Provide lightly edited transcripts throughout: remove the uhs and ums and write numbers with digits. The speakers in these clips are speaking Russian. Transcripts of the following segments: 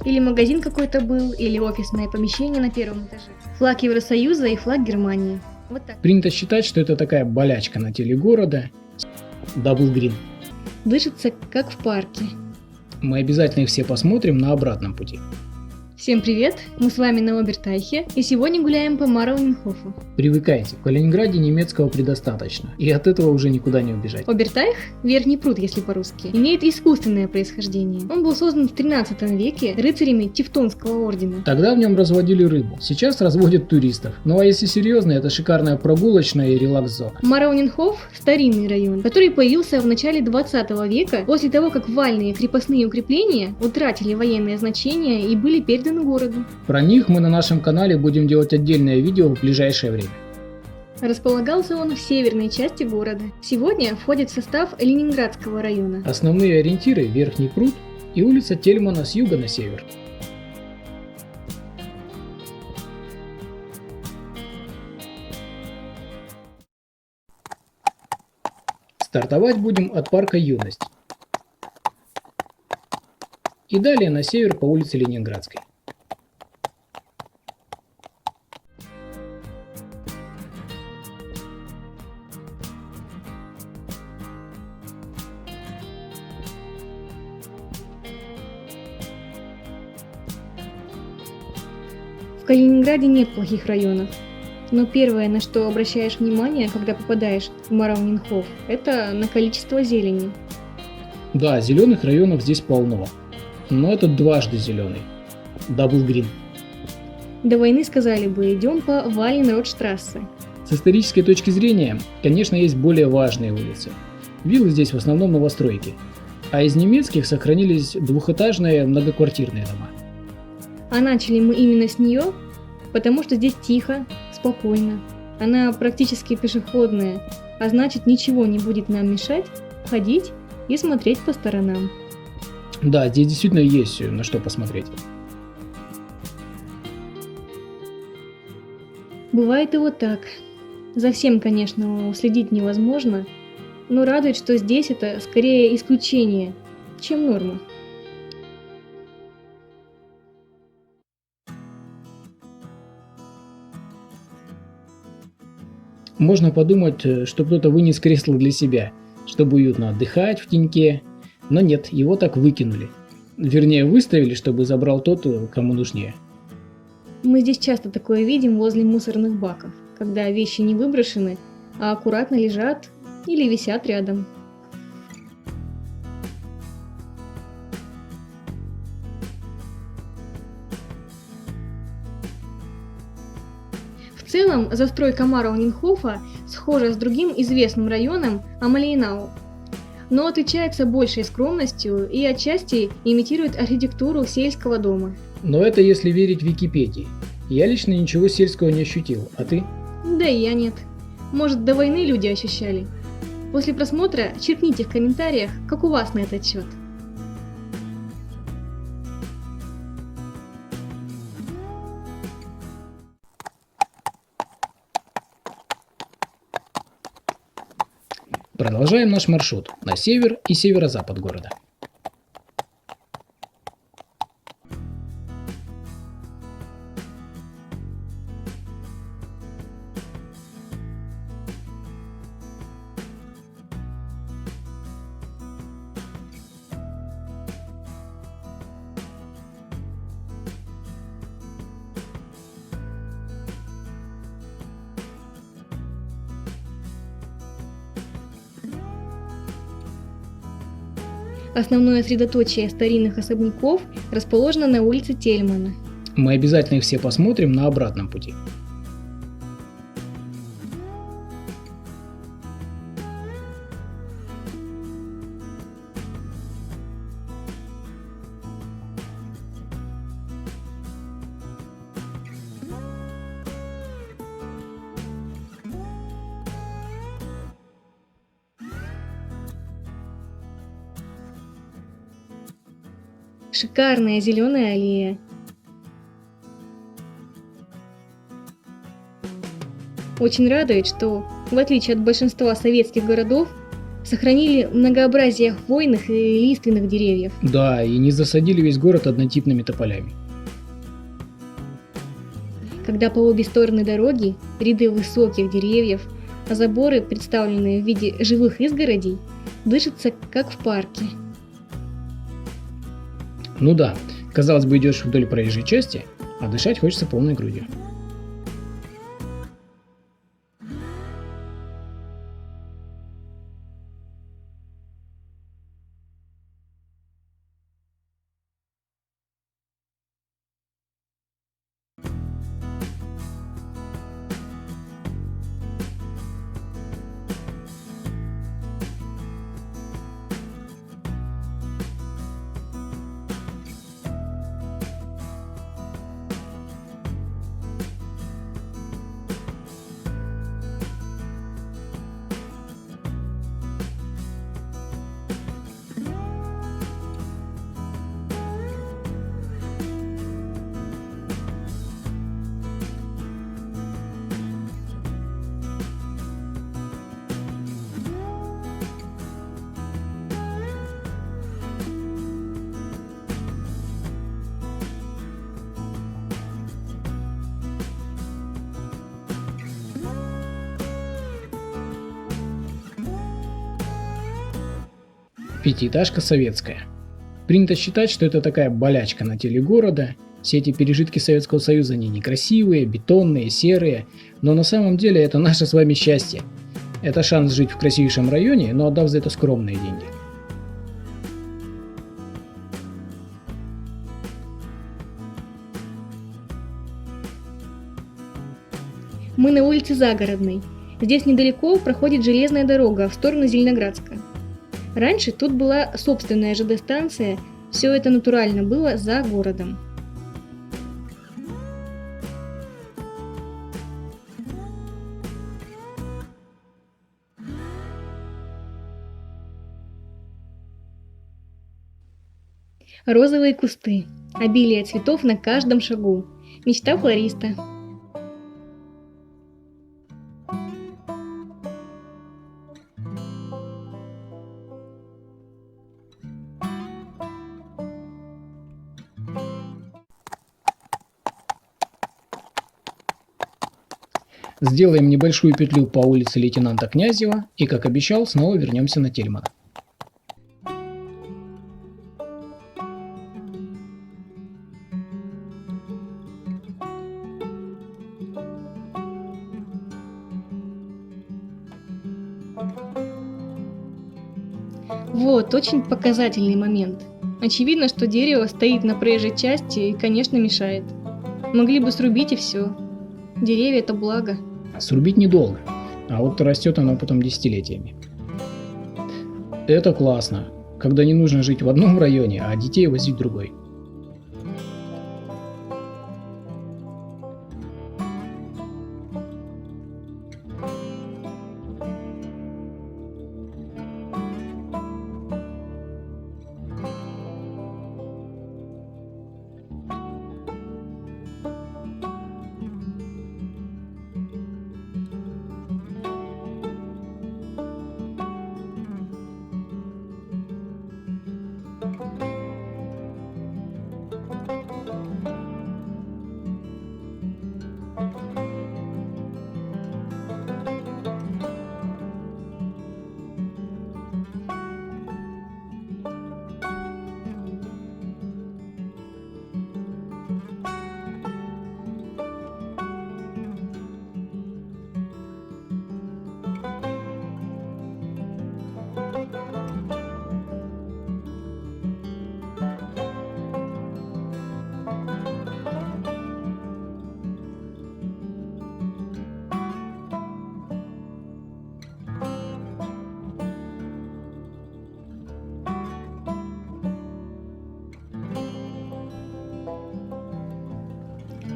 Или магазин какой-то был, или офисное помещение на первом этаже. Флаг Евросоюза и флаг Германии. Вот так. Принято считать, что это такая болячка на теле города. Дабл грин. Дышится, как в парке. Мы обязательно их все посмотрим на обратном пути. Всем привет! Мы с вами на Обертайхе, и сегодня гуляем по Марауенхофу. Привыкайте, в Калининграде немецкого предостаточно, и от этого уже никуда не убежать. Обертайх, верхний пруд, если по-русски, имеет искусственное происхождение. Он был создан в 13 веке рыцарями Тевтонского ордена. Тогда в нем разводили рыбу, сейчас разводят туристов. Ну а если серьезно, это шикарная прогулочная и релакс-зона. Марауенхоф – старинный район, который появился в начале 20 века, после того, как вальные крепостные укрепления утратили военное значение и были переданы городу. Про них мы на нашем канале будем делать отдельное видео в ближайшее время. Располагался он в северной части города. Сегодня входит в состав Ленинградского района. Основные ориентиры – Верхний пруд и улица Тельмана с юга на север. Стартовать будем от парка Юность. И далее на север по улице Ленинградской. В Калининграде нет плохих районов, но первое, на что обращаешь внимание, когда попадаешь в Марауенхоф, это на количество зелени. Да, зеленых районов здесь полно, но этот дважды зеленый. Дабл грин. До войны сказали бы, идем по Валенродштрассе. С исторической точки зрения, конечно, есть более важные улицы. Виллы здесь в основном новостройки, а из немецких сохранились двухэтажные многоквартирные дома. А начали мы именно с нее, потому что здесь тихо, спокойно. Она практически пешеходная, а значит ничего не будет нам мешать ходить и смотреть по сторонам. Да, здесь действительно есть на что посмотреть. Бывает и вот так. За всем, конечно, уследить невозможно, но радует, что здесь это скорее исключение, чем норма. Можно подумать, что кто-то вынес кресло для себя, чтобы уютно отдыхать в теньке, но нет, его так выкинули. Вернее, выставили, чтобы забрал тот, кому нужнее. Мы здесь часто такое видим возле мусорных баков, когда вещи не выброшены, а аккуратно лежат или висят рядом. В целом, застройка Марауенхофа схожа с другим известным районом Амалиенау, но отличается большей скромностью и отчасти имитирует архитектуру сельского дома. Но это если верить Википедии. Я лично ничего сельского не ощутил, а ты? Да и я нет. Может, до войны люди ощущали. После просмотра черкните в комментариях, как у вас на этот счет. Продолжаем наш маршрут на север и северо-запад города. Основное средоточие старинных особняков расположено на улице Тельмана. Мы обязательно их все посмотрим на обратном пути. Шикарная зеленая аллея. Очень радует, что, в отличие от большинства советских городов, Сохранили многообразие хвойных и лиственных деревьев. Да, и не засадили весь город однотипными тополями. Когда по обе стороны дороги ряды высоких деревьев, а заборы, представленные в виде живых изгородей, дышится как в парке. Ну да, казалось бы, идешь вдоль проезжей части, а дышать хочется полной грудью. Пятиэтажка советская. Принято считать, что это такая болячка на теле города. Все эти пережитки Советского Союза, они некрасивые, бетонные, серые. Но на самом деле это наше с вами счастье. Это шанс жить в красивейшем районе, но отдав за это скромные деньги. Мы на улице Загородной. Здесь недалеко проходит железная дорога в сторону Зеленоградска. Раньше тут была собственная ЖД-станция, все это натурально было за городом. Розовые кусты, обилие цветов на каждом шагу, мечта флориста. Сделаем небольшую петлю по улице лейтенанта Князева и, как обещал, снова вернемся на Тельмана. Вот, очень показательный момент. Очевидно, что дерево стоит на проезжей части и, конечно, мешает. Могли бы срубить и все. Деревья – это благо. Срубить недолго, а вот растет оно потом десятилетиями. Это классно, когда не нужно жить в одном районе, а детей возить в другой.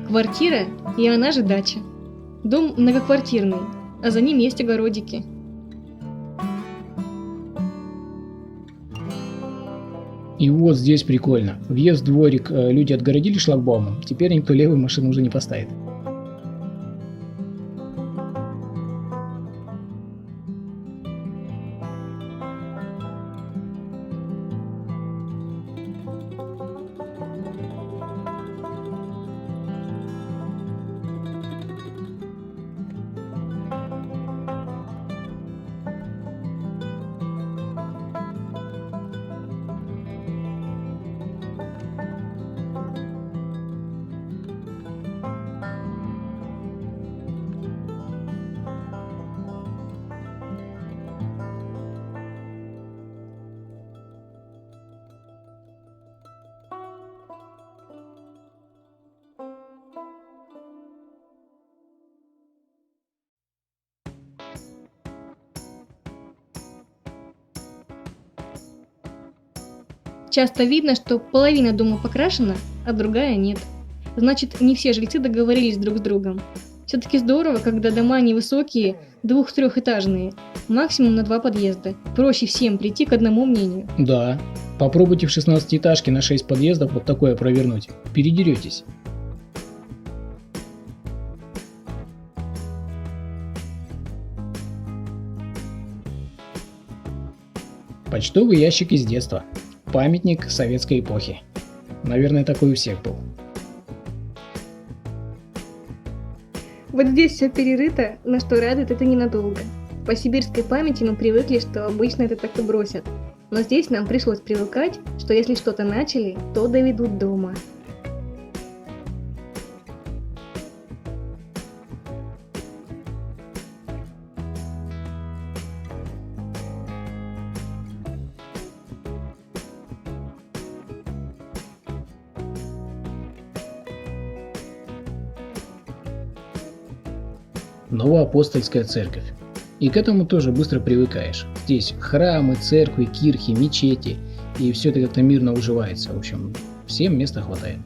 Квартира и она же дача. Дом многоквартирный, а за ним есть огородики. И вот здесь прикольно. Въезд в дворик люди отгородили шлагбаумом, теперь никто левую машину уже не поставит. Часто видно, что половина дома покрашена, а другая нет. Значит, не все жильцы договорились друг с другом. Все-таки здорово, когда дома невысокие, 2-3-этажные, максимум на 2 подъезда. Проще всем прийти к одному мнению. Да, попробуйте в 16-этажке на 6 подъездов вот такое провернуть. Передеретесь. Почтовый ящик из детства. Памятник советской эпохи. Наверное, такой у всех был. Вот здесь все перерыто, но что радует, это ненадолго. По сибирской памяти мы привыкли, что обычно это так и бросят. Но здесь нам пришлось привыкать, что если что-то начали, то доведут до ума. Новоапостольская церковь. И к этому тоже быстро привыкаешь. Здесь храмы, церкви, кирхи, мечети. И все это как-то мирно уживается. В общем, всем места хватает.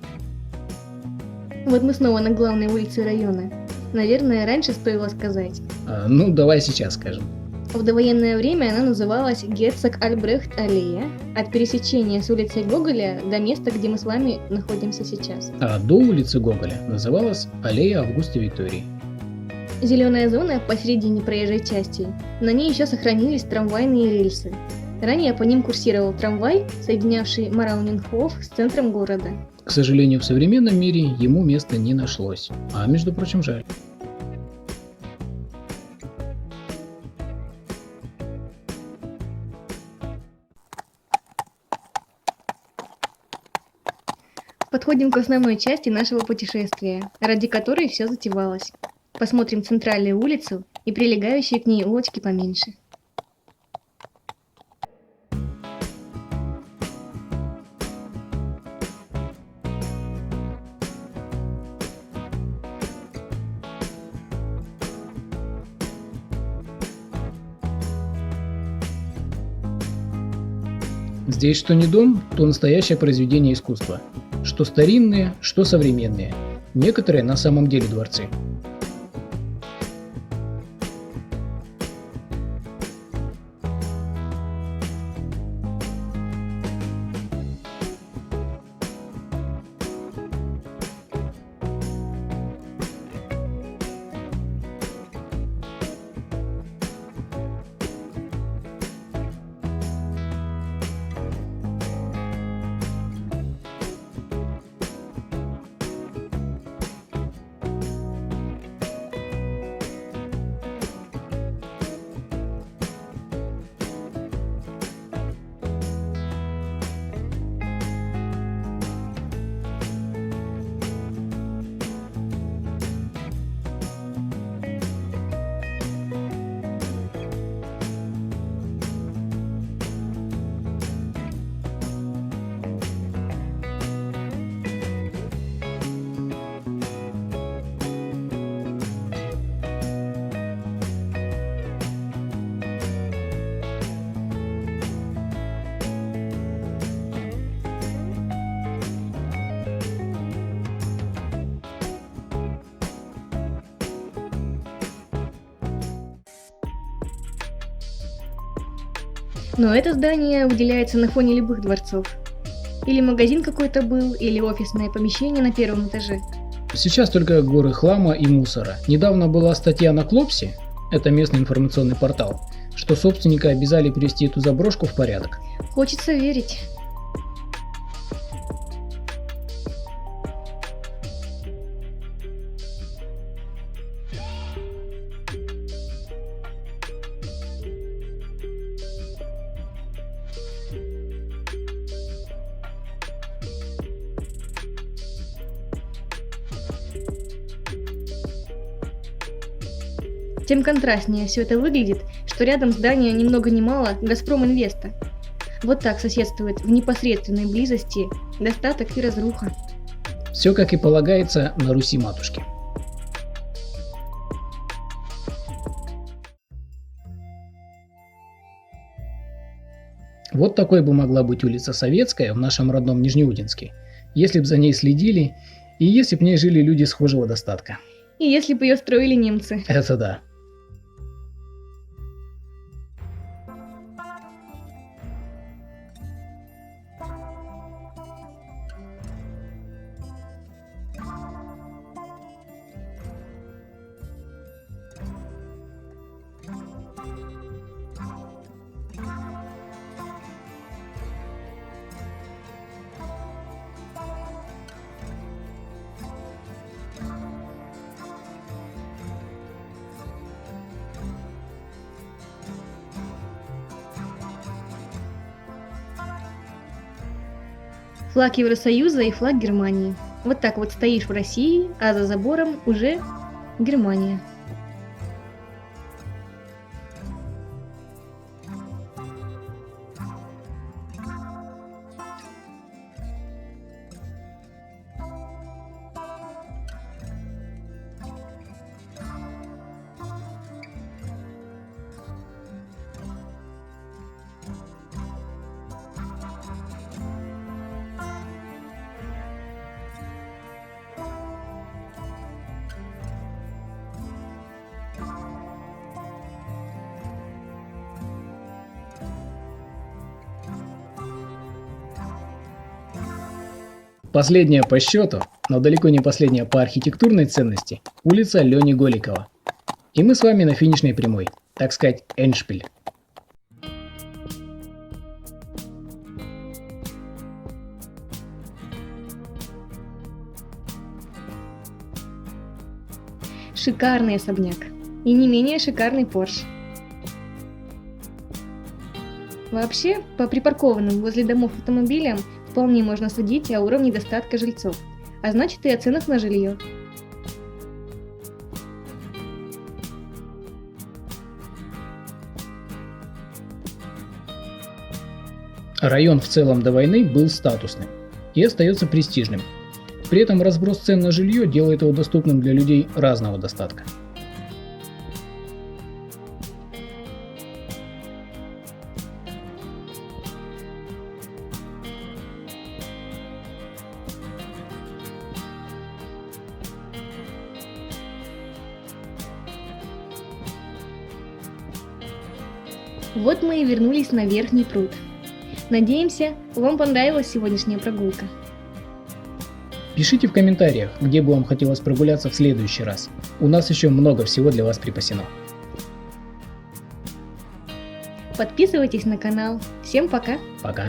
Вот мы снова на главной улице района. Наверное, раньше стоило сказать. Ну, давай сейчас скажем. В довоенное время она называлась Герцог Альбрехт аллея, от пересечения с улицей Гоголя до места, где мы с вами находимся сейчас. А до улицы Гоголя называлась аллея Августа Виктории. Зеленая зона посередине проезжей части. На ней еще сохранились трамвайные рельсы. Ранее по ним курсировал трамвай, соединявший Мараунинхоф с центром города. К сожалению, в современном мире ему места не нашлось. А между прочим, жаль. Подходим к основной части нашего путешествия, ради которой все затевалось. Посмотрим центральную улицу и прилегающие к ней улочки поменьше. Здесь что не дом, то настоящее произведение искусства. Что старинные, что современные. Некоторые на самом деле дворцы. Но это здание выделяется на фоне любых дворцов. Или магазин какой-то был, или офисное помещение на первом этаже. Сейчас только горы хлама и мусора. Недавно была статья на Клопсе, это местный информационный портал, что собственника обязали привести эту заброшку в порядок. Хочется верить. Тем контрастнее все это выглядит, что рядом здание ни много ни мало Газпром Инвеста. Вот так соседствует в непосредственной близости достаток и разруха. Все как и полагается на Руси матушке. Вот такой бы могла быть улица Советская в нашем родном Нижнеудинске, если бы за ней следили и если бы в ней жили люди схожего достатка. И если бы ее строили немцы. Это да. Флаг Евросоюза и флаг Германии. Вот так вот стоишь в России, а за забором уже Германия. Последняя по счету, но далеко не последняя по архитектурной ценности, улица Лени Голикова. И мы с вами на финишной прямой, так сказать, эндшпиль. Шикарный особняк. И не менее шикарный Порш. Вообще, по припаркованным возле домов автомобилям вполне можно судить о уровне достатка жильцов, а значит и о ценах на жилье. Район в целом до войны был статусным и остается престижным. При этом разброс цен на жилье делает его доступным для людей разного достатка. Вот мы и вернулись на Верхний пруд. Надеемся, вам понравилась сегодняшняя прогулка. Пишите в комментариях, где бы вам хотелось прогуляться в следующий раз. У нас еще много всего для вас припасено. Подписывайтесь на канал. Всем пока! Пока!